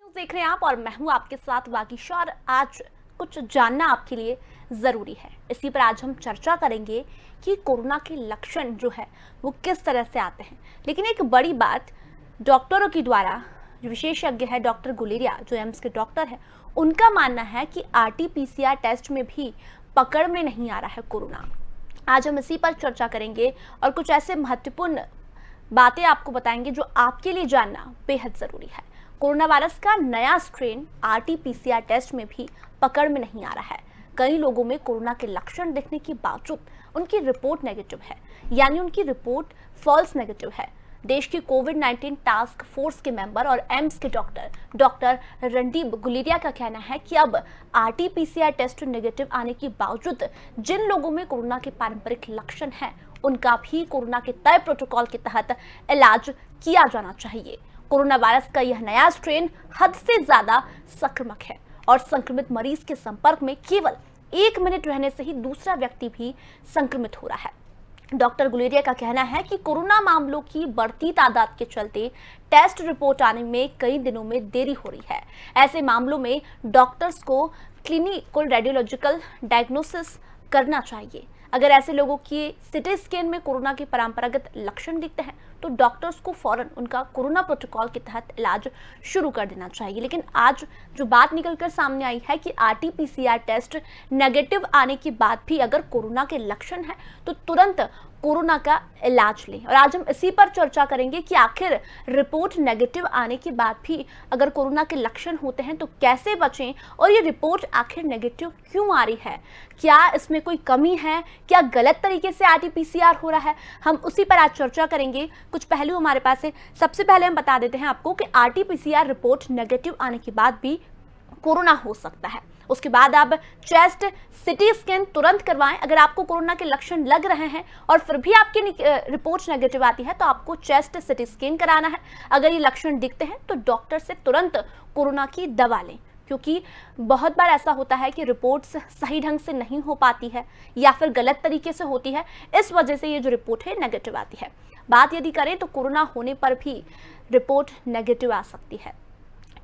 देख रहे हैं आप और मैं हूं आपके साथ वागीशा और आज कुछ जानना आपके लिए ज़रूरी है। इसी पर आज हम चर्चा करेंगे कि कोरोना के लक्षण जो है वो किस तरह से आते हैं। लेकिन एक बड़ी बात डॉक्टरों के द्वारा, जो विशेषज्ञ है डॉक्टर गुलेरिया जो एम्स के डॉक्टर है, उनका मानना है कि आरटी-पीसीआर टेस्ट में भी पकड़ में नहीं आ रहा है कोरोना। आज हम इसी पर चर्चा करेंगे और कुछ ऐसे महत्वपूर्ण बातें आपको बताएंगे जो आपके लिए जानना बेहद ज़रूरी है। कोरोना वायरस का नया स्ट्रेन आरटी-पीसीआर टेस्ट में भी पकड़ में नहीं आ रहा है। कई लोगों में कोरोना के लक्षण दिखने के बावजूद उनकी रिपोर्ट नेगेटिव है, यानी उनकी रिपोर्ट फॉल्स नेगेटिव है। देश की कोविड-19 टास्क फोर्स के मेंबर और एम्स के डॉक्टर रणदीप गुलेरिया का कहना है कि अब आरटी-पीसीआर टेस्ट नेगेटिव आने के बावजूद जिन लोगों में कोरोना के पारंपरिक लक्षण हैं, उनका भी कोरोना के तय प्रोटोकॉल के तहत इलाज किया जाना चाहिए। कोरोना वायरस का यह नया स्ट्रेन हद से ज्यादा संक्रामक है और संक्रमित मरीज के संपर्क में केवल 1 मिनट रहने से ही दूसरा व्यक्ति भी संक्रमित हो रहा है। डॉक्टर गुलेरिया का कहना है कि कोरोना मामलों की बढ़ती तादाद के चलते टेस्ट रिपोर्ट आने में कई दिनों में देरी हो रही है। ऐसे मामलों में डॉक्टर्स को क्लिनिकल रेडियोलॉजिकल डायग्नोसिस करना चाहिए। अगर ऐसे लोगों की सीटी स्कैन में कोरोना के परंपरागत लक्षण दिखते हैं तो डॉक्टर्स को फौरन उनका कोरोना प्रोटोकॉल के तहत इलाज शुरू कर देना चाहिए। लेकिन आज जो बात निकलकर सामने आई है कि आरटी-पीसीआर टेस्ट नेगेटिव आने के बाद भी अगर कोरोना के लक्षण हैं तो तुरंत कोरोना का इलाज लें। और आज हम इसी पर चर्चा करेंगे कि आखिर रिपोर्ट नेगेटिव आने के बाद भी अगर कोरोना के लक्षण होते हैं तो कैसे बचें और ये रिपोर्ट आखिर नेगेटिव क्यों आ रही है, क्या इसमें कोई कमी है, क्या गलत तरीके से आरटी-पीसीआर हो रहा है, हम उसी पर आज चर्चा करेंगे। कुछ पहलू हमारे पास है। सबसे पहले हम बता देते हैं आपको कि आरटी-पीसीआर रिपोर्ट नेगेटिव आने के बाद भी कोरोना हो सकता है। उसके बाद आप चेस्ट सीटी स्कैन तुरंत करवाएं। अगर आपको कोरोना के लक्षण लग रहे हैं और फिर भी आपकी रिपोर्ट नेगेटिव आती है तो आपको चेस्ट सीटी स्कैन कराना है। अगर ये लक्षण दिखते हैं तो डॉक्टर से तुरंत कोरोना की दवा लें, क्योंकि बहुत बार ऐसा होता है कि रिपोर्ट्स सही ढंग से नहीं हो पाती है या फिर गलत तरीके से होती है। इस वजह से ये जो रिपोर्ट है नेगेटिव आती है। बात यदि करें तो कोरोना होने पर भी रिपोर्ट नेगेटिव आ सकती है।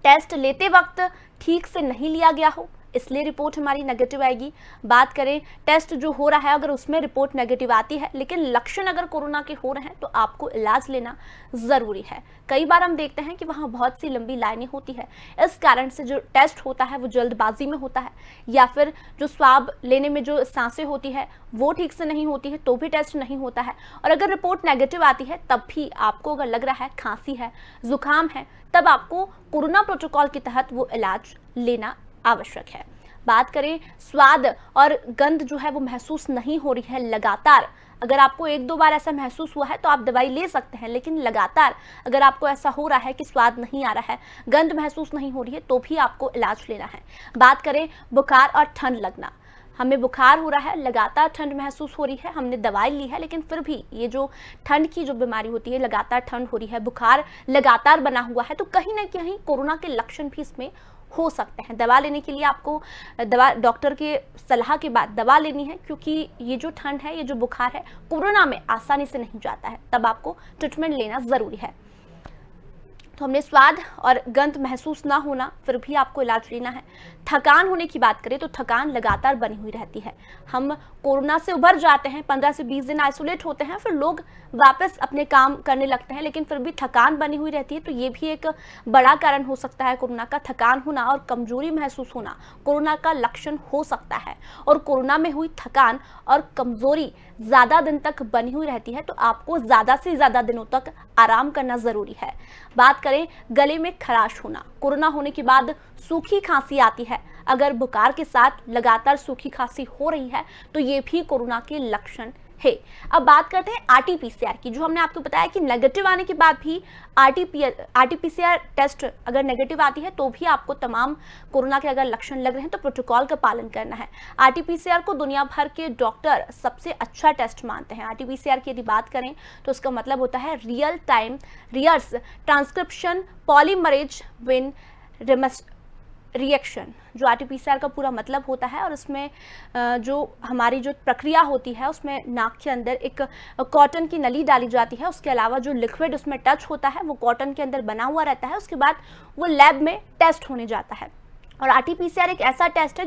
टेस्ट लेते वक्त ठीक से नहीं लिया गया हो, इसलिए रिपोर्ट हमारी नेगेटिव आएगी। बात करें टेस्ट जो हो रहा है अगर उसमें रिपोर्ट नेगेटिव आती है लेकिन लक्षण अगर कोरोना के हो रहे हैं तो आपको इलाज लेना ज़रूरी है। कई बार हम देखते हैं कि वहाँ बहुत सी लंबी लाइनें होती है, इस कारण से जो टेस्ट होता है वो जल्दबाजी में होता है या फिर जो स्वाब लेने में जो सांसें होती है वो ठीक से नहीं होती है तो भी टेस्ट नहीं होता है। और अगर रिपोर्ट नेगेटिव आती है तब भी आपको अगर लग रहा है खांसी है, जुकाम है, तब आपको कोरोना प्रोटोकॉल के तहत वो इलाज लेना आवश्यक है। बात करें स्वाद और गंध जो है वो महसूस नहीं हो रही है लगातार, अगर आपको 1-2 बार ऐसा महसूस हुआ है तो आप दवाई ले सकते हैं, लेकिन लगातार अगर आपको ऐसा हो रहा है कि स्वाद नहीं आ रहा है, गंध महसूस नहीं हो रही है तो भी आपको इलाज लेना है। बात करें बुखार और ठंड लगना, हमें बुखार हो रहा है, लगातार ठंड महसूस हो रही है, हमने दवाई ली है लेकिन फिर भी ये जो ठंड की जो बीमारी होती है, लगातार ठंड हो रही है, बुखार लगातार बना हुआ है, तो कहीं ना कहीं कोरोना के लक्षण भी इसमें हो सकते हैं। दवा लेने के लिए आपको डॉक्टर के सलाह के बाद दवा लेनी है, क्योंकि ये जो ठंड है, ये जो बुखार है, कोरोना में आसानी से नहीं जाता है, तब आपको ट्रीटमेंट लेना ज़रूरी है। तो हमने स्वाद और गंध महसूस ना होना, फिर भी आपको इलाज लेना है। थकान होने की बात करें तो थकान लगातार बनी हुई रहती है। हम कोरोना से उभर जाते हैं, 15 से 20 दिन आइसोलेट होते हैं, फिर लोग वापस अपने काम करने लगते हैं, लेकिन फिर भी थकान बनी हुई रहती है। तो ये भी एक बड़ा कारण हो सकता है कोरोना का। थकान होना और कमजोरी महसूस होना कोरोना का लक्षण हो सकता है। और कोरोना में हुई थकान और कमजोरी ज़्यादा दिन तक बनी हुई रहती है तो आपको ज़्यादा से ज़्यादा दिनों तक आराम करना ज़रूरी है। बात करें गले में खराश होना, कोरोना होने के बाद सूखी खांसी आती है। अगर बुखार के साथ लगातार सूखी खांसी हो रही है तो ये भी कोरोना के लक्षण है। अब बात करते हैं आरटी-पीसीआर की, जो हमने आपको बताया कि नेगेटिव आने के बाद भी आरटी-पीसीआर टेस्ट अगर नेगेटिव आती है तो भी आपको तमाम कोरोना के अगर लक्षण लग रहे हैं तो प्रोटोकॉल का पालन करना है। आरटी-पीसीआर को दुनिया भर के डॉक्टर सबसे अच्छा टेस्ट मानते हैं। आरटी-पीसीआर की यदि बात करें तो उसका मतलब होता है real time reverse transcription polymerase win reaction जो आरटीपीसीआर का पूरा मतलब होता है, और इसमें जो हमारी जो प्रक्रिया होती है उसमें नाक के अंदर एक कॉटन की नली डाली जाती है, उसके अलावा जो लिक्विड उसमें टच होता है वो कॉटन के अंदर बना हुआ रहता है, उसके बाद वो लैब में टेस्ट होने जाता है। और आरटीपीसीआर एक ऐसा टेस्ट है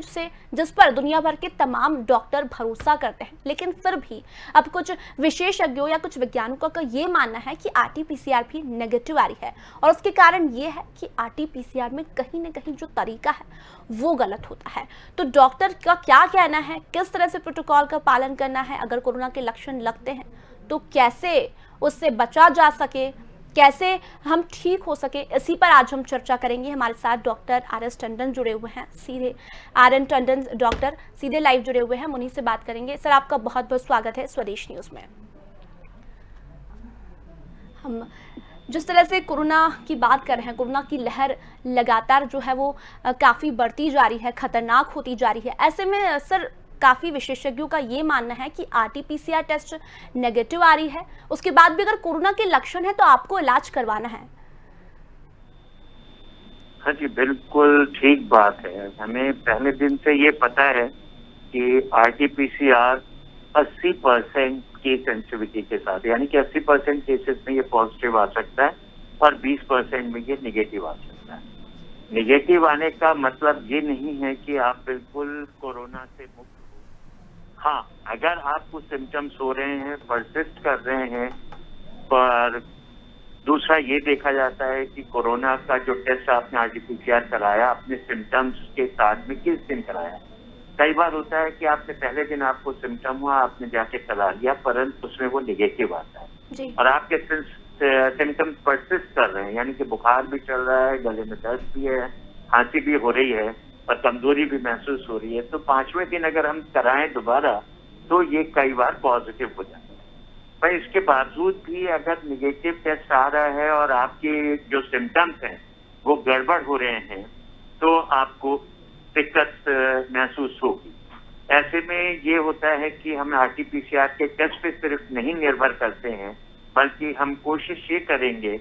जिस पर दुनिया भर के तमाम डॉक्टर भरोसा करते हैं, लेकिन फिर भी अब कुछ विशेषज्ञों या कुछ वैज्ञानिकों का ये मानना है कि आरटीपीसीआर भी नेगेटिव आ रही है, और उसके कारण ये है कि आरटीपीसीआर में कहीं ना कहीं जो तरीका है वो गलत होता है। तो डॉक्टर का क्या कहना है, किस तरह से प्रोटोकॉल का पालन करना है, अगर कोरोना के लक्षण लगते हैं तो कैसे उससे बचा जा सके, कैसे हम ठीक हो सके, इसी पर आज हम चर्चा करेंगे। हमारे साथ डॉक्टर आर.एस. टंडन जुड़े हुए हैं, सीधे आर.एन. टंडन डॉक्टर सीधे लाइव जुड़े हुए हैं, हम उन्हीं से बात करेंगे। सर, आपका बहुत बहुत स्वागत है स्वदेश न्यूज़ में। हम जिस तरह से कोरोना की बात कर रहे हैं, कोरोना की लहर लगातार जो है वो काफ़ी बढ़ती जा रही है, खतरनाक होती जा रही है। ऐसे में सर, काफ़ी विशेषज्ञों का ये मानना है कि आरटीपीसीआर टेस्ट नेगेटिव आ रही है, उसके बाद भी अगर कोरोना के लक्षण है तो आपको इलाज करवाना है। हाँ जी, बिल्कुल ठीक बात है। हमें पहले दिन से ये पता है कि आरटीपीसीआर 80% की सेंसिटिविटी के साथ, यानी कि 80% केसेस में ये पॉजिटिव आ सकता है और 20% में ये निगेटिव आ सकता है। निगेटिव आने का मतलब ये नहीं है कि आप बिल्कुल कोरोना से मुक्त हो। हाँ, अगर आपको सिम्टम्स हो रहे हैं, परसिस्ट कर रहे हैं, पर दूसरा ये देखा जाता है कि कोरोना का जो टेस्ट आपने आरटीपीसीआर कराया अपने सिम्टम्स के साथ में किस दिन कराया। कई बार होता है कि आपने पहले दिन आपको सिम्टम हुआ, आपने जाके करा लिया, परंतु उसमें वो निगेटिव आता है और आपके सिम्टम्स परसिस्ट कर रहे हैं, यानी कि बुखार भी चल रहा है, गले में दर्द भी है, खांसी भी हो रही है और कमजोरी भी महसूस हो रही है, तो 5वें दिन अगर हम कराएं दोबारा तो ये कई बार पॉजिटिव हो जाता है। पर इसके बावजूद भी अगर निगेटिव टेस्ट आ रहा है और आपके जो सिम्टम्स हैं वो गड़बड़ हो रहे हैं तो आपको दिक्कत महसूस होगी। ऐसे में ये होता है कि हम आरटीपीसीआर के टेस्ट पे सिर्फ नहीं निर्भर करते हैं, बल्कि हम कोशिश ये करेंगे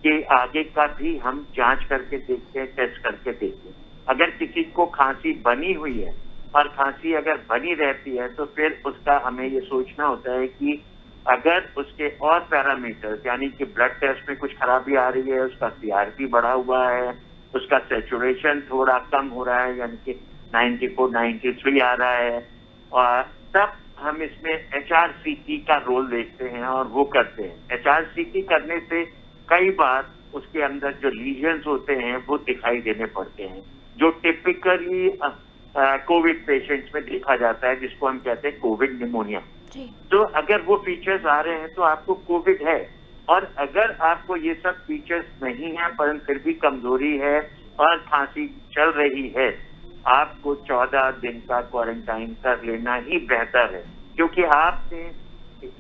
कि आगे का भी हम जांच करके देखते हैं, टेस्ट करके देखते हैं। अगर किसी को खांसी बनी हुई है और खांसी अगर बनी रहती है तो फिर उसका हमें ये सोचना होता है कि अगर उसके और पैरामीटर्स, यानी कि ब्लड टेस्ट में कुछ खराबी आ रही है, उसका सीआरपी बढ़ा हुआ है, उसका सैचुरेशन थोड़ा कम हो रहा है, यानी कि 94, 93 आ रहा है, और तब हम इसमें एचआरसीटी का रोल देखते हैं और वो करते हैं। एचआरसीटी करने से कई बार उसके अंदर जो लीजन्स होते हैं वो दिखाई देने पड़ते हैं, जो टिपिकली कोविड पेशेंट्स में देखा जाता है, जिसको हम कहते हैं कोविड निमोनिया। तो अगर वो फीचर्स आ रहे हैं तो आपको कोविड है, और अगर आपको ये सब फीचर्स नहीं है परंतु फिर भी कमजोरी है और खांसी चल रही है, आपको 14 दिन का क्वारंटाइन कर लेना ही बेहतर है, क्योंकि आपने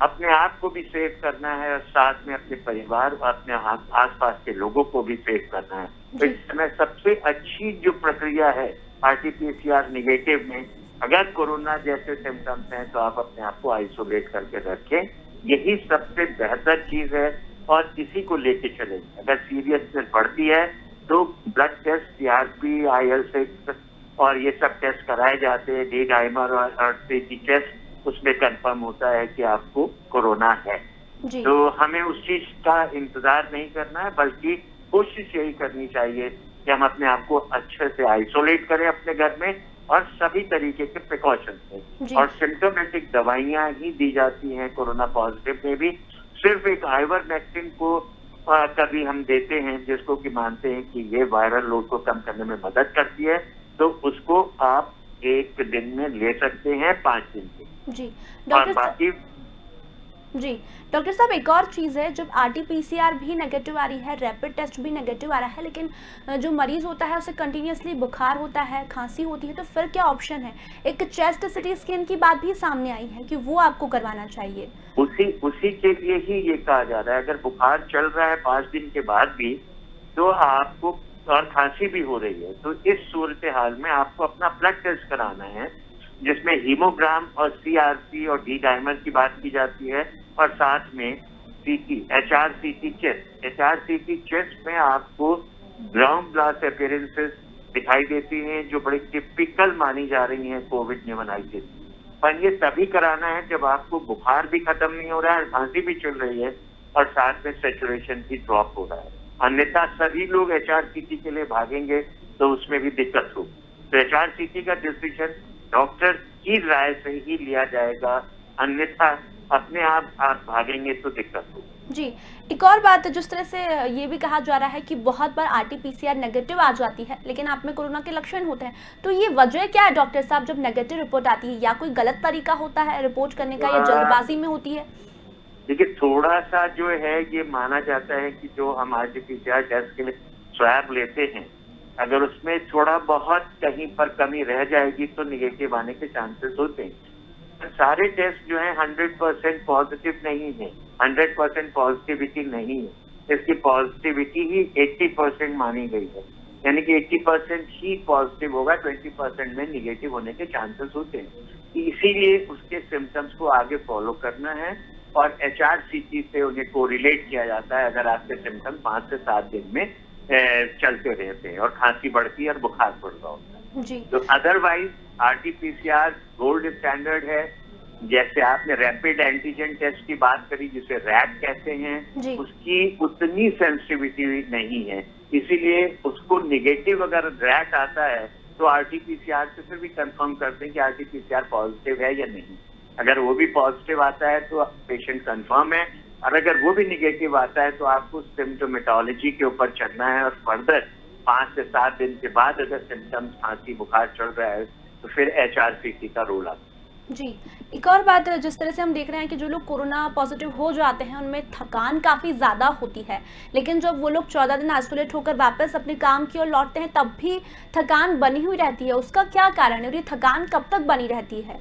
अपने आप को भी सेव करना है और साथ में अपने परिवार और अपने आसपास के लोगों को भी सेव करना है। तो इस समय सबसे अच्छी जो प्रक्रिया है आरटीपीसीआर निगेटिव में, अगर कोरोना जैसे सिम्टम्स हैं तो आप अपने आप को आइसोलेट करके रखें, यही सबसे बेहतर चीज है और इसी को लेके चलें। अगर सीरियसनेस बढ़ती है तो ब्लड टेस्ट, सीआरपी, IL-6 और ये सब टेस्ट कराए जाते हैं, डी डाइमर और सीटी टेस्ट, उसमें कंफर्म होता है कि आपको कोरोना है। तो हमें उस चीज का इंतजार नहीं करना है, बल्कि कोशिश यही करनी चाहिए कि हम अपने आप को अच्छे से आइसोलेट करें अपने घर में और सभी तरीके के प्रिकॉशन लें। और सिम्टोमेटिक दवाइयां ही दी जाती हैं कोरोना पॉजिटिव में भी। सिर्फ एक आइवरमेक्टिन को कभी हम देते हैं, जिसको कि मानते हैं कि ये वायरल लोड को कम करने में मदद करती है, तो उसको आप 1 दिन में ले सकते हैं 5 दिन के। जी और बाकी जी डॉक्टर साहब, एक और चीज़ है, जब आरटीपीसीआर भी नेगेटिव आ रही है, रैपिड टेस्ट भी नेगेटिव आ रहा है, लेकिन जो मरीज होता है उसे कंटिन्यूसली बुखार होता है, खांसी होती है, तो फिर क्या ऑप्शन है? एक चेस्ट सिटी स्कैन की बात भी सामने आई है कि वो आपको करवाना चाहिए। उसी के लिए ही ये कहा जा रहा है, अगर बुखार चल रहा है 5 दिन के बाद भी तो आपको, और खांसी भी हो रही है, तो इस सूरत हाल में आपको अपना ब्लड टेस्ट कराना है, जिसमें हीमोग्राम और सीआरपी और डी डाइमर की बात की जाती है, और साथ में सीटी, एचआरसीटी चेस्ट में आपको ग्राउंड ग्लास अपीयरेंसेस दिखाई देती हैं जो बड़ी टिपिकल मानी जा रही हैं कोविड निमोनाइटिस। पर ये तभी कराना है जब आपको बुखार भी खत्म नहीं हो रहा है, खांसी भी चल रही है और साथ में सैचुरेशन भी ड्रॉप हो रहा है। अन्यथा सभी लोग HRCT के लिए भागेंगे तो उसमें भी दिक्कत होगी। तो HRCT का डिसीजन डॉक्टर की राय से ही लिया जाएगा, अन्यथा अपने आप भागेंगे तो दिक्कत होगी। जी, एक और बात है, जिस तरह से ये भी कहा जा रहा है कि बहुत बार RT-PCR नेगेटिव आ जाती है, लेकिन आप में कोरोना के लक्षण होते हैं। तो ये वजह क्या है डॉक्टर साहब, जब नेगेटिव रिपोर्ट आती है? या कोई गलत तरीका होता है रिपोर्ट करने का, या जल्दबाजी में होती है? देखिए, थोड़ा सा जो है ये माना जाता है कि जो हम RT-PCR टेस्ट के लिए स्वैब लेते हैं, अगर उसमें थोड़ा बहुत कहीं पर कमी रह जाएगी तो निगेटिव आने के चांसेस होते हैं। सारे टेस्ट जो है 100% पॉजिटिव नहीं है, 100% पॉजिटिविटी नहीं है। इसकी पॉजिटिविटी ही 80% मानी गई है, यानी कि 80% ही पॉजिटिव होगा, 20% में निगेटिव होने के चांसेस होते हैं। इसीलिए उसके सिम्टम्स को आगे फॉलो करना है और HRCT से उन्हें कोरिलेट किया जाता है। अगर आपके सिम्टम 5 से 7 दिन में चलते रहते हैं और खांसी बढ़ती है और बुखार बढ़ रहा होता है जी। तो अदरवाइज RT-PCR गोल्ड स्टैंडर्ड है। जैसे आपने रैपिड एंटीजन टेस्ट की बात करी, जिसे रैट कहते हैं, उसकी उतनी सेंसिटिविटी नहीं है, इसीलिए उसको निगेटिव अगर रैट आता है तो RT-PCR से फिर भी कंफर्म करते हैं कि RT-PCR पॉजिटिव है या नहीं। अगर वो भी पॉजिटिव आता है तो पेशेंट कंफर्म है, और अगर वो भी निगेटिव आता है तो आपको सिम्टोमेटोलॉजी के ऊपर चलना है और फर्दर 5 से 7 दिन के बाद अगर सिम्टम्स खांसी बुखार चल रहा है तो फिर HRCT का रोल आता है। जी, एक और बात, जिस तरह से हम देख रहे हैं कि जो लोग कोरोना पॉजिटिव हो जाते हैं उनमें थकान काफ़ी ज़्यादा होती है, लेकिन जब वो लोग 14 दिन आइसोलेट होकर वापस अपने काम की ओर लौटते हैं तब भी थकान बनी हुई रहती है। उसका क्या कारण है और ये थकान कब तक बनी रहती है?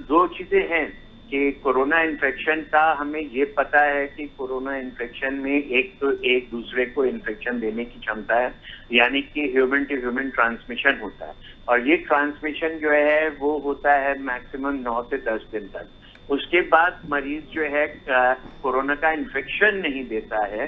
2 चीजें हैं कि कोरोना इन्फेक्शन का हमें ये पता है कि कोरोना इन्फेक्शन में एक तो एक दूसरे को इन्फेक्शन देने की क्षमता है, यानी कि ह्यूमन टू ह्यूमन ट्रांसमिशन होता है, और ये ट्रांसमिशन जो है वो होता है मैक्सिमम 9 से 10 दिन तक। उसके बाद मरीज जो है कोरोना का इन्फेक्शन नहीं देता है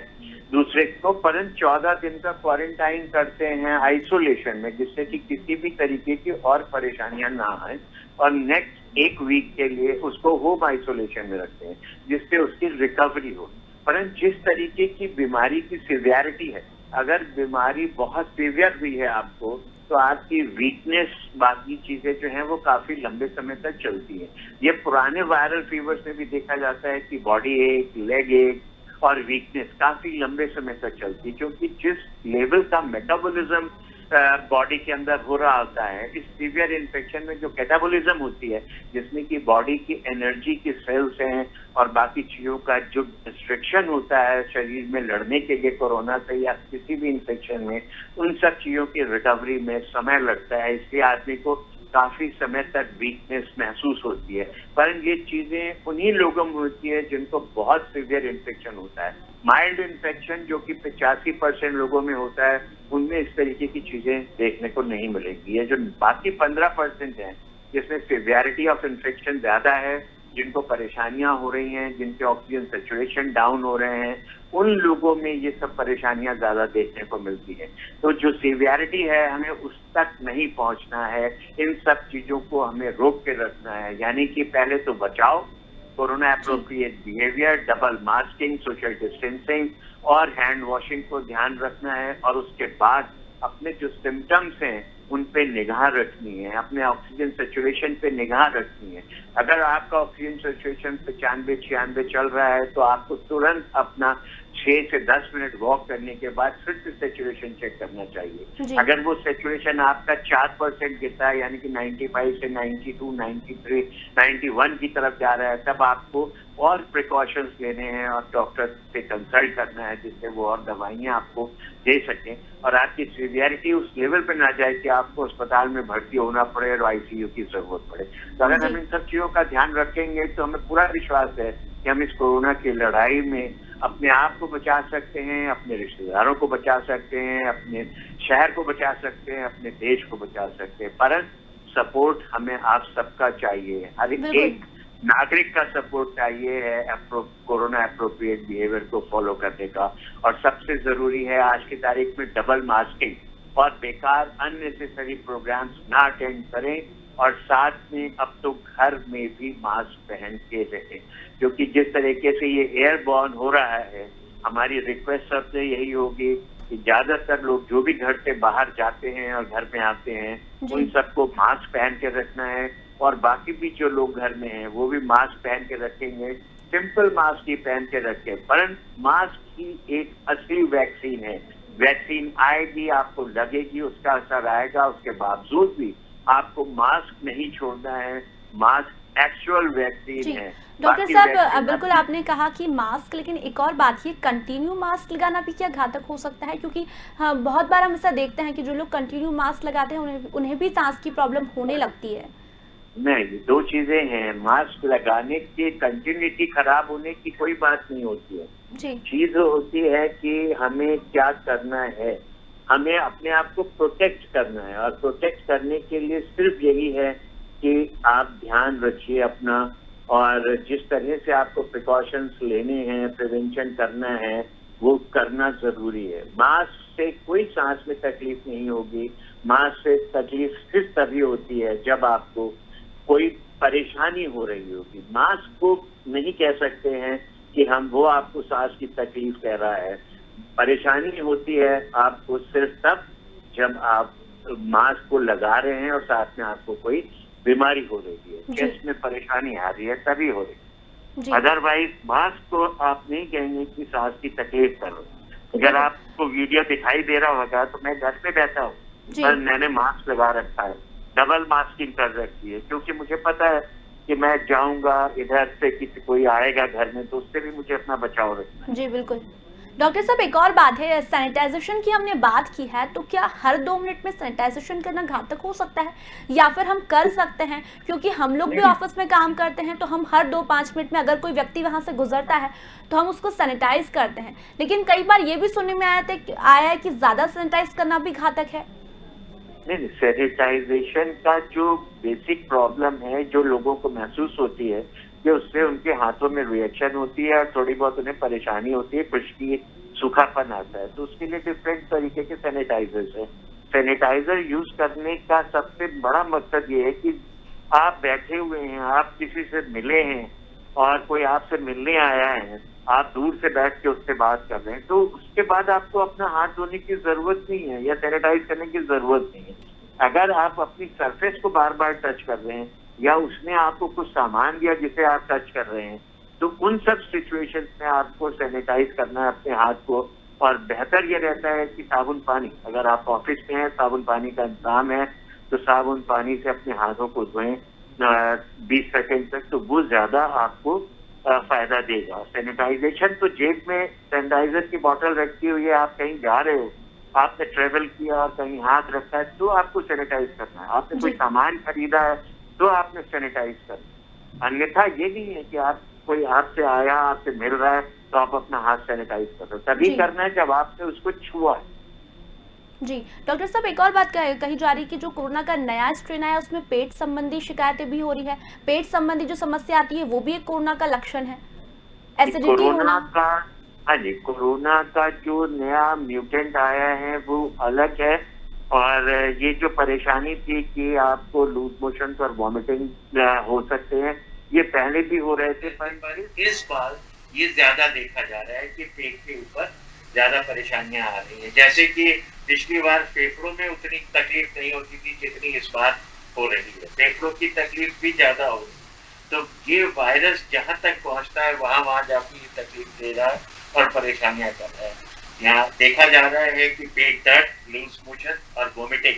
दूसरे को, परंतु 14 दिन का क्वारंटाइन करते हैं आइसोलेशन में, जिससे कि किसी भी तरीके की और परेशानियां ना आए, और नेक्स्ट 1 वीक के लिए उसको होम आइसोलेशन में रखते हैं जिससे उसकी रिकवरी हो। परंतु जिस तरीके की बीमारी की सिवियरिटी है, अगर बीमारी बहुत सीवियर हुई है आपको, तो आपकी वीकनेस, बाकी चीजें जो हैं वो काफी लंबे समय तक चलती है। ये पुराने वायरल फीवर्स में भी देखा जाता है कि बॉडी एक, लेग एक और वीकनेस काफी लंबे समय तक चलती है, क्योंकि जिस लेवल का मेटाबॉलिज्म बॉडी के अंदर हो रहा होता है, इस सीवियर इन्फेक्शन में जो कैटाबॉलिज्म होती है, जिसमें कि बॉडी की एनर्जी की सेल्स हैं और बाकी चीजों का जो डिस्ट्रक्शन होता है शरीर में लड़ने के लिए कोरोना से या किसी भी इन्फेक्शन में, उन सब चीजों की रिकवरी में समय लगता है। इसलिए आदमी को काफी समय तक वीकनेस महसूस होती है। पर ये चीजें उन्हीं लोगों में होती है जिनको बहुत सीवियर इन्फेक्शन होता है। माइल्ड इन्फेक्शन जो कि 85% लोगों में होता है, उनमें इस तरीके की चीजें देखने को नहीं मिलेगी। ये जो बाकी 15% है जिसमें सिवियरिटी ऑफ इन्फेक्शन ज्यादा है, जिनको परेशानियां हो रही हैं, जिनके ऑक्सीजन सैचुरेशन डाउन हो रहे हैं, उन लोगों में ये सब परेशानियां ज्यादा देखने को मिलती है। तो जो सीवियरिटी है हमें उस तक नहीं पहुंचना है, इन सब चीजों को हमें रोक के रखना है। यानी कि पहले तो बचाव, corona appropriate behaviour, double masking, social distancing और हैंड वॉशिंग को ध्यान रखना है, और उसके बाद अपने जो सिम्टम्स हैं उन पे निगाह रखनी है, अपने ऑक्सीजन सैचुरेशन पे निगाह रखनी है। अगर आपका ऑक्सीजन सैचुरेशन 95-96 चल रहा है तो आपको तुरंत अपना 6 से 10 मिनट वॉक करने के बाद फिर से सैचुरेशन चेक करना चाहिए। अगर वो सैचुरेशन आपका 4% गिरता है, यानी कि 95 से 92, 93, 91 की तरफ जा रहा है, तब आपको और प्रिकॉशंस लेने हैं और डॉक्टर से कंसल्ट करना है, जिससे वो और दवाइयां आपको दे सकें और आपकी सीवियरिटी उस लेवल पे ना जाए कि आपको अस्पताल में भर्ती होना पड़े और ICU की जरूरत पड़े। तो अगर हम इन सब चीजों का ध्यान रखेंगे तो हमें पूरा विश्वास है कि हम इस कोरोना की लड़ाई में अपने आप को बचा सकते हैं, अपने रिश्तेदारों को बचा सकते हैं, अपने शहर को बचा सकते हैं, अपने देश को बचा सकते हैं। परंतु सपोर्ट हमें आप सबका चाहिए, हर एक नागरिक का सपोर्ट चाहिए है कोरोना एप्रोप्रिएट बिहेवियर को फॉलो करने का। और सबसे जरूरी है आज की तारीख में डबल मास्किंग, और बेकार अननेसेसरी प्रोग्राम्स ना अटेंड करें, और साथ में अब तो घर में भी मास्क पहन के रहें, क्योंकि जिस तरीके से ये एयरबॉर्न हो रहा है, हमारी रिक्वेस्ट सबसे यही होगी कि ज्यादातर लोग जो भी घर से बाहर जाते हैं और घर में आते हैं, उन सबको मास्क पहन के रखना है, और बाकी भी जो लोग घर में हैं वो भी मास्क पहन के रखेंगे। सिंपल मास्क ही पहन के रखें, परंतु मास्क ही एक असली वैक्सीन है। वैक्सीन आएगी, आपको लगेगी, उसका असर आएगा, उसके बावजूद भी आपको मास्क नहीं छोड़ना है। मास्क एक्चुअल वैक्सीन है। डॉक्टर साहब, बिल्कुल आपने कहा कि मास्क, लेकिन एक और बात, ये कंटिन्यू मास्क लगाना भी क्या घातक हो सकता है? क्योंकि हाँ, बहुत बार हम ऐसा देखते हैं कि जो लोग कंटिन्यू मास्क लगाते हैं उन्हें भी सांस की प्रॉब्लम होने लगती है। नहीं, दो चीजें हैं। मास्क लगाने की कंटिन्यूटी खराब होने की कोई बात नहीं होती है जी। चीज होती है कि हमें क्या करना है। हमें अपने आप को प्रोटेक्ट करना है, और प्रोटेक्ट करने के लिए सिर्फ यही है कि आप ध्यान रखिए अपना, और जिस तरह से आपको प्रिकॉशंस लेने हैं, प्रिवेंशन करना है, वो करना जरूरी है। मास्क से कोई सांस में तकलीफ नहीं होगी। मास्क से तकलीफ सिर्फ तभी होती है जब आपको कोई परेशानी हो रही होगी। मास्क को नहीं कह सकते हैं कि वो आपको सांस की तकलीफ कह रहा है। परेशानी होती है आपको सिर्फ तब जब आप मास्क को लगा रहे हैं और साथ में आपको कोई बीमारी हो रही है, चेस्ट में परेशानी आ रही है, तभी हो रही है। अदरवाइज मास्क को आप नहीं कहेंगे कि सांस की तकलीफ करो। अगर आपको वीडियो दिखाई दे रहा होगा तो मैं घर पे बैठा हूँ, पर मैंने मास्क लगा रखा है, डबल मास्किंग कर रखी है, क्योंकि मुझे पता है कि मैं जाऊंगा इधर से, किसी कोई आएगा घर में, तो उससे भी मुझे अपना बचाव रखना है। जी बिल्कुल। डॉक्टर साहब, एक और बात है, सैनिटाइजेशन की हमने बात की है, तो क्या हर 2 मिनट में सैनिटाइजेशन करना घातक हो सकता है, या फिर हम कर सकते हैं? क्योंकि हम लोग भी ऑफिस में काम करते हैं, तो हम हर 2-5 मिनट में अगर कोई व्यक्ति वहां से गुजरता है तो हम उसको सैनिटाइज करते हैं, लेकिन कई बार ये भी सुनने में आया है कि ज्यादा सैनिटाइज करना भी घातक है। नहीं, सैनिटाइजेशन का जो बेसिक प्रॉब्लम है, जो लोगों को महसूस होती है कि उससे उनके हाथों में रिएक्शन होती है और थोड़ी बहुत उन्हें परेशानी होती है, खुश्की, सूखापन आता है, तो उसके लिए डिफरेंट तरीके के सैनिटाइजर्स है। सैनिटाइजर यूज करने का सबसे बड़ा मकसद ये है कि आप बैठे हुए हैं, आप किसी से मिले हैं और कोई आपसे मिलने आया है, आप दूर से बैठ के उससे बात कर रहे हैं, तो उसके बाद आपको अपना हाथ धोने की जरूरत नहीं है या सैनिटाइज करने की जरूरत नहीं है। अगर आप अपनी सरफेस को बार बार टच कर रहे हैं या उसने आपको कुछ सामान दिया जिसे आप टच कर रहे हैं, तो उन सब सिचुएशंस में आपको सैनिटाइज करना है अपने हाथ को। और बेहतर ये रहता है कि साबुन पानी, अगर आप ऑफिस में हैं, साबुन पानी का इंतजाम है, तो साबुन पानी से अपने हाथों को धोएं 20 सेकेंड तक, तो वो ज्यादा आपको फायदा देगा। सैनिटाइजेशन तो जेब में सैनिटाइजर की बोतल रखी हुई है, आप कहीं जा रहे हो, आपने ट्रेवल किया और कहीं हाथ रखा है, तो आपको सैनिटाइज करना है। आपने कोई सामान खरीदा है तो आपने सैनिटाइज करना है। अन्यथा ये नहीं है कि आप कोई आपसे आया, आपसे मिल रहा है, तो आप अपना हाथ सैनिटाइज कर रहे हो। तभी करना है जब आपने उसको छुआ है। जी डॉक्टर साहब, एक और बात कही जा रही है कि जो कोरोना का नया स्ट्रेन आया उसमें पेट संबंधी शिकायतें भी हो रही है। पेट संबंधी जो समस्या आती है वो भी एक कोरोना का लक्षण है, एसिडिटी होना। हाँ जी, कोरोना का जो नया म्यूटेंट आया है वो अलग है, और ये जो परेशानी थी कि आपको लूज मोशन और वॉमिटिंग हो सकते हैं, ये पहले भी हो रहे थे, पर इस बार ये ज्यादा देखा जा रहा है कि पेट के ऊपर ज्यादा परेशानियां आ रही है। जैसे कि पिछली बार फेफड़ों में उतनी तकलीफ नहीं होती थी जितनी इस बार हो रही है, फेफड़ों की तकलीफ भी ज्यादा हो रही है। तो ये वायरस जहां तक पहुंचता है वहां जाके ये तकलीफ दे रहा है और परेशानियां कर रहा है। यहाँ देखा जा रहा है कि पेट दर्द, लूज मोशन और वोमिटिंग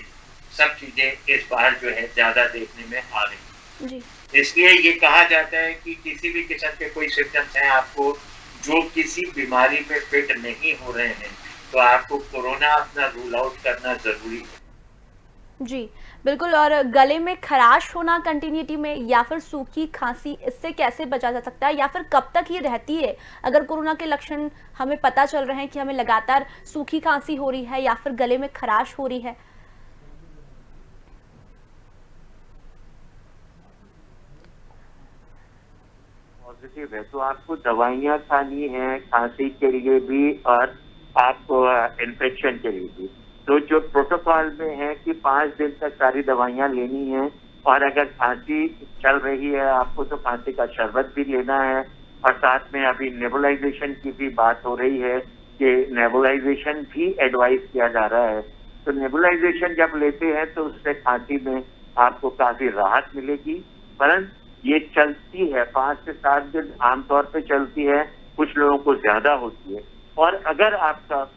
सब चीजें इस बार जो है ज्यादा देखने में आ रही है। इसलिए ये कहा जाता है कि किसी भी किस्म के कोई सिम्टम्स हैं आपको जो किसी बीमारी में फिट नहीं हो रहे हैं, तो आपको कोरोना अपना रूल आउट करना जरूरी है। जी बिल्कुल। और गले में खराश होना कंटिन्यूटी में, या फिर सूखी खांसी, इससे कैसे बचा जा सकता है, या फिर कब तक ये रहती है? अगर कोरोना के लक्षण हमें पता चल रहे हैं कि हमें लगातार सूखी खांसी हो रही है या फिर गले में खराश हो रही है। पॉजिटिव है तो आपको दवाइयाँ खानी है खांसी के लिए भी और आपको इन्फेक्शन के लिए भी। तो जो प्रोटोकॉल प्रोटोकॉल में है कि 5 दिन तक सारी दवाइयां लेनी है, और अगर खांसी चल रही है आपको तो खांसी का शरबत भी लेना है, और साथ में अभी नेबुलाइजेशन की भी बात हो रही है कि नेबुलाइजेशन भी एडवाइस किया जा रहा है। तो नेबुलाइजेशन जब लेते हैं तो उससे खांसी में आपको काफी राहत मिलेगी, परंतु ये चलती है 5 से 7 दिन आमतौर पे चलती है, कुछ लोगों को ज्यादा होती है। और अगर आपका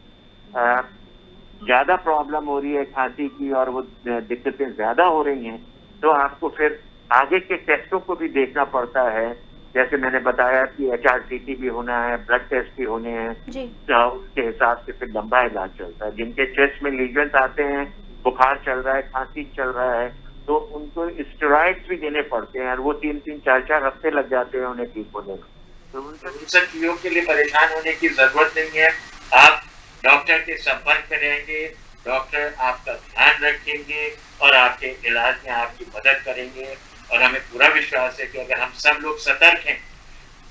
ज्यादा प्रॉब्लम हो रही है खांसी की और वो दिक्कतें ज्यादा हो रही हैं, तो आपको फिर आगे के टेस्टों को भी देखना पड़ता है। जैसे मैंने बताया कि HRCT भी होना है, ब्लड टेस्ट भी होने हैं, तो उसके हिसाब से फिर लंबा इलाज चलता है। जिनके चेस्ट में लीजन्स आते हैं, बुखार चल रहा है, खांसी चल रहा है, तो उनको स्टेरॉइड्स भी देने पड़ते हैं, और वो 3-3, 4-4 हफ्ते लग जाते हैं उन्हें ठीक होने में। तो उन सब चीजों के लिए परेशान होने की जरूरत नहीं है। आप डॉक्टर के संपर्क में रहेंगे, डॉक्टर आपका ध्यान रखेंगे और आपके इलाज में आपकी मदद करेंगे। और हमें पूरा विश्वास है कि अगर हम सब लोग सतर्क हैं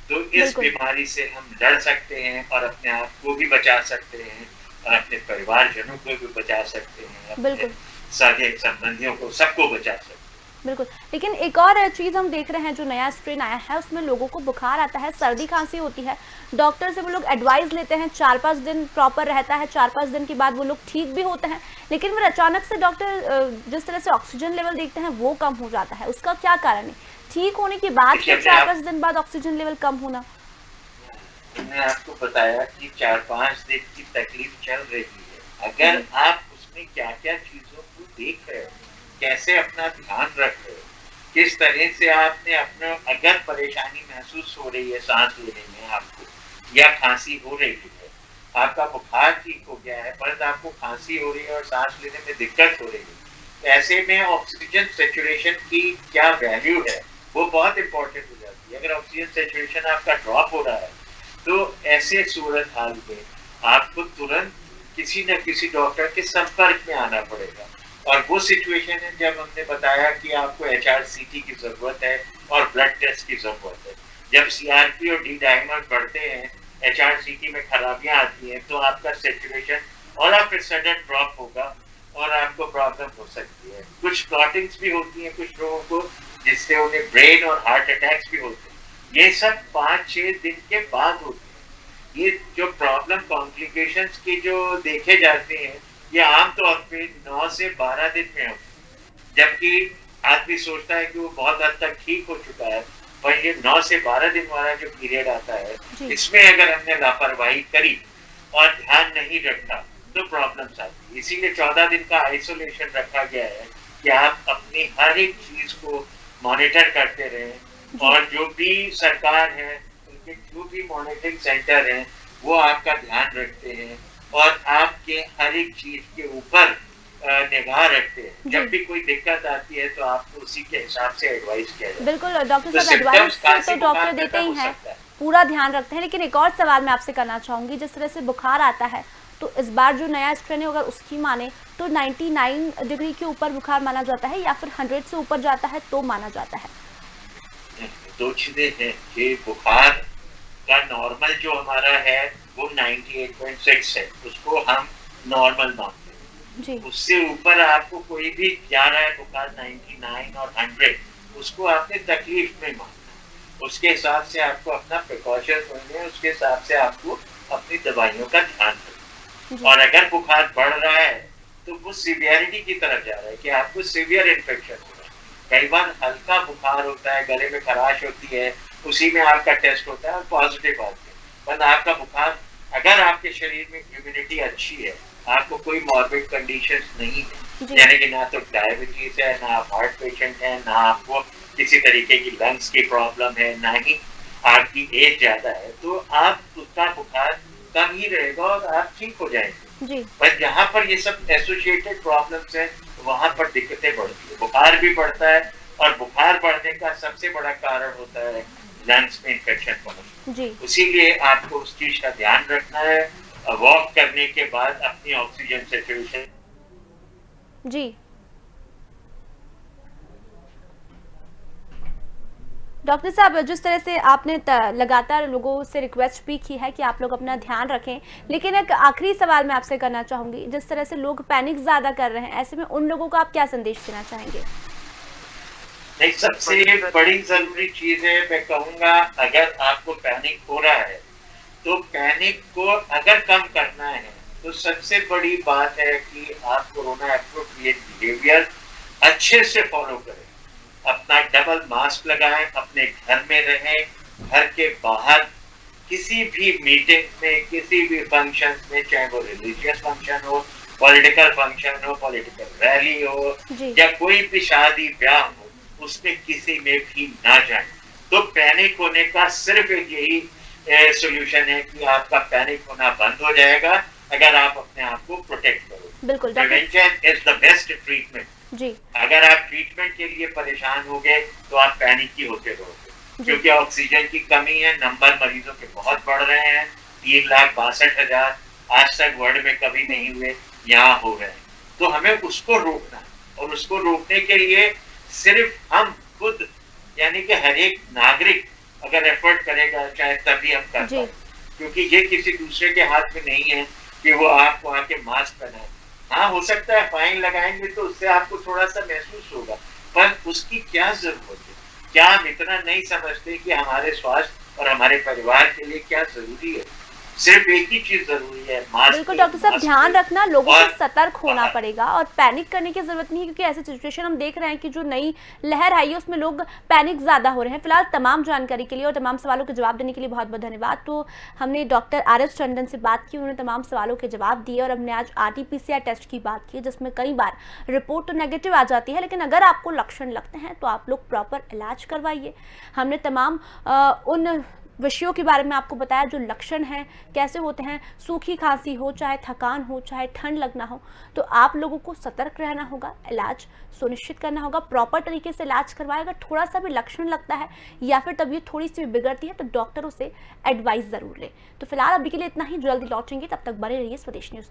तो इस बीमारी से हम लड़ सकते हैं और अपने आप को भी बचा सकते हैं और अपने परिवारजनों को भी बचा सकते हैं, अपने साथी संबंधियों को, सबको बचा सकते हैं। बिल्कुल, लेकिन एक और चीज़ हम देख रहे हैं, जो नया स्ट्रेन आया है उसमें लोगों को बुखार आता है, सर्दी खांसी होती है, डॉक्टर से वो लोग एडवाइस लेते हैं, 4-5 दिन प्रॉपर रहता है, 4-5 दिन के बाद वो लोग ठीक भी होते हैं, लेकिन फिर अचानक से डॉक्टर जिस तरह से ऑक्सीजन लेवल देखते हैं वो कम हो जाता है। उसका क्या कारण है? ठीक होने के बाद फिर 4-5 दिन बाद ऑक्सीजन लेवल कम होना? मैंने आपको बताया कि 4-5 दिन की तकलीफ चल रही है। अगर आप उसमें क्या-क्या चीजों को देख रहे हो, कैसे अपना ध्यान रख रहे हो, किस तरह से आपने अपना, अगर परेशानी महसूस हो रही है सांस लेने में आपको, या खांसी हो रही है, आपका बुखार ठीक हो गया है परंतु आपको खांसी हो रही है और सांस लेने में दिक्कत हो रही है, तो ऐसे में ऑक्सीजन सैचुरेशन की क्या वैल्यू है वो बहुत इंपॉर्टेंट हो जाती है। अगर ऑक्सीजन सैचुरेशन आपका ड्रॉप हो रहा है तो ऐसे सूरत हाल में आपको तुरंत किसी न किसी डॉक्टर के संपर्क में आना पड़ेगा। और वो सिचुएशन है जब हमने बताया कि आपको HRCT की जरूरत है और ब्लड टेस्ट की जरूरत है। जब CRP और D डायमर बढ़ते हैं, HRCT में खराबियां आती हैं, तो आपका सैचुरेशन और फिर सडन ड्रॉप होगा और आपको प्रॉब्लम हो सकती है। कुछ क्लॉटिंग्स भी होती हैं कुछ लोगों को, जिससे उन्हें ब्रेन और हार्ट अटैक्स भी होते हैं। ये सब 5-6 दिन के बाद होते हैं। ये जो प्रॉब्लम कॉम्प्लिकेशंस के जो देखे जाते हैं, ये आमतौर पे 9 से 12 दिन में होते हैं, जबकि आदमी सोचता है कि वो बहुत हद तक ठीक हो चुका है, पर ये 9 से 12 दिन वाला जो पीरियड आता है, इसमें अगर हमने लापरवाही करी और ध्यान नहीं रखा तो प्रॉब्लम्स आती है। इसीलिए 14 दिन का आइसोलेशन रखा गया है कि आप अपनी हर एक चीज को मॉनिटर करते रहें, और जो भी सरकार है उनके जो भी मॉनिटरिंग सेंटर हैं वो आपका ध्यान रखते हैं और आपके हर एक चीज के ऊपर निगाह रखते हैं। जब भी कोई दिक्कत आती है तो आपको उसी के हिसाब से एडवाइस किया जाए। बिल्कुल डॉक्टर साहब, एडवाइस तो डॉक्टर देते ही हैं, पूरा ध्यान रखते हैं। लेकिन एक और सवाल मैं आपसे करना चाहूंगी, जिस तरह से बुखार आता है तो इस बार जो नया स्ट्रेन है अगर उसकी माने तो 99 डिग्री के ऊपर बुखार माना जाता है या फिर 100 से ऊपर जाता है तो माना जाता है? दो चीजें हैं कि बुखार का नॉर्मल जो हमारा है वो 98.6 है, उसको हम नॉर्मल मानते हैं। उससे ऊपर आपको कोई भी जा रहा है बुखार 99 और 100, उसको आपने तकलीफ में मानना। उसके हिसाब से आपको अपना प्रिकॉशन होंगे, उसके हिसाब से आपको अपनी दवाइयों का ध्यान रखना। और अगर बुखार बढ़ रहा है तो वो सीवियरिटी की तरफ जा रहा है कि आपको सीवियर इन्फेक्शन हो रहा है। कई बार हल्का बुखार होता है, गले में खराश होती है, उसी में आपका टेस्ट होता है और पॉजिटिव आते हैं, पर आपका बुखार, अगर आपके शरीर में इम्यूनिटी अच्छी है, आपको कोई मॉर्बिड कंडीशन नहीं है, यानी कि ना तो डायबिटीज है, ना आप हार्ट पेशेंट है, ना आपको किसी तरीके की लंग्स की प्रॉब्लम है, ना ही आपकी एज ज्यादा है, तो आप उसका बुखार कम ही रहेगा और आप ठीक हो जाएंगे। पर जहाँ पर ये सब एसोसिएटेड प्रॉब्लम्स हैं वहां पर दिक्कतें बढ़ती है, बुखार भी बढ़ता है और बुखार बढ़ने का सबसे बड़ा कारण होता है लंग्स में इन्फेक्शन होना। इसीलिए आपको उस चीज का ध्यान रखना है। वॉक करने के बाद अपनी ऑक्सीजन सैचुरेशन डॉक्टर साहब, जिस तरह से आपने लगातार लोगों से रिक्वेस्ट भी की है कि आप लोग अपना ध्यान रखें, लेकिन एक आखिरी सवाल मैं आपसे करना चाहूंगी। जिस तरह से लोग पैनिक ज़्यादा कर रहे हैं, ऐसे में उन लोगों को आप क्या संदेश देना चाहेंगे? नहीं, सबसे बड़ी जरूरी चीज है, मैं कहूंगा, अगर आपको पैनिक हो रहा है तो पैनिक को अगर कम करना है तो सबसे बड़ी बात है कि आप कोरोना एप्रोप्रिएट बिहेवियर अच्छे से फॉलो करें। अपना डबल मास्क लगाएं, अपने घर में रहें, घर के बाहर किसी भी मीटिंग में, किसी भी फंक्शन में, चाहे वो रिलीजियस फंक्शन हो, पॉलिटिकल फंक्शन हो, पॉलिटिकल रैली हो जी। या कोई भी शादी ब्याह हो, उसमें किसी में भी ना जाएं। तो पैनिक होने का सिर्फ एक यही सॉल्यूशन है कि आपका पैनिक होना बंद हो जाएगा अगर आप अपने आप को प्रोटेक्ट करो। बिल्कुल doctor. Prevention is the best treatment. जी। अगर आप ट्रीटमेंट के लिए परेशान हो गए तो आप पैनिक ही होते रहोगे, क्योंकि ऑक्सीजन की कमी है, नंबर मरीजों के बहुत बढ़ रहे हैं, 3,62,000 आज तक वर्ल्ड में कभी नहीं हुए, यहाँ हो रहे हैं। तो हमें उसको रोकना, और उसको रोकने के लिए सिर्फ हम खुद, यानी कि हर एक नागरिक अगर एफर्ट करेगा चाहे तभी हम कर पाए, क्योंकि ये किसी दूसरे के हाथ में नहीं है कि वो आपको आके मास्क पहनाए। हाँ, हो सकता है फाइन लगाएंगे तो उससे आपको थोड़ा सा महसूस होगा, पर उसकी क्या जरूरत है? क्या हम इतना नहीं समझते कि हमारे स्वास्थ्य और हमारे परिवार के लिए क्या जरूरी है? सिर्फ एक ही चीज जरूरी है, मास्क। बिल्कुल डॉक्टर साहब, ध्यान रखना, लोगों को सतर्क होना और पड़ेगा और पैनिक करने की जरूरत नहीं है, क्योंकि ऐसी सिचुएशन हम देख रहे हैं कि जो नई लहर आई है उसमें लोग पैनिक ज़्यादा हो रहे हैं। फिलहाल तमाम जानकारी के लिए और तमाम सवालों के जवाब देने के लिए बहुत बहुत धन्यवाद। तो हमने डॉक्टर RS टंडन से बात की, उन्होंने तमाम सवालों के जवाब दिए, और हमने आज RT-PCR टेस्ट की बात की, जिसमें कई बार रिपोर्ट तो नेगेटिव आ जाती है, लेकिन अगर आपको लक्षण लगते हैं तो आप लोग प्रॉपर इलाज करवाइए। हमने तमाम उन विषयों के बारे में आपको बताया जो लक्षण हैं कैसे होते हैं, सूखी खांसी हो, चाहे थकान हो, चाहे ठंड लगना हो, तो आप लोगों को सतर्क रहना होगा, इलाज सुनिश्चित करना होगा, प्रॉपर तरीके से इलाज करवाएं। अगर थोड़ा सा भी लक्षण लगता है या फिर तबीयत थोड़ी सी भी बिगड़ती है तो डॉक्टरों से एडवाइस ज़रूर लें। तो फिलहाल अभी के लिए इतना ही, जल्दी लौटेंगे, तब तक बने रहिए स्वदेश न्यूज़।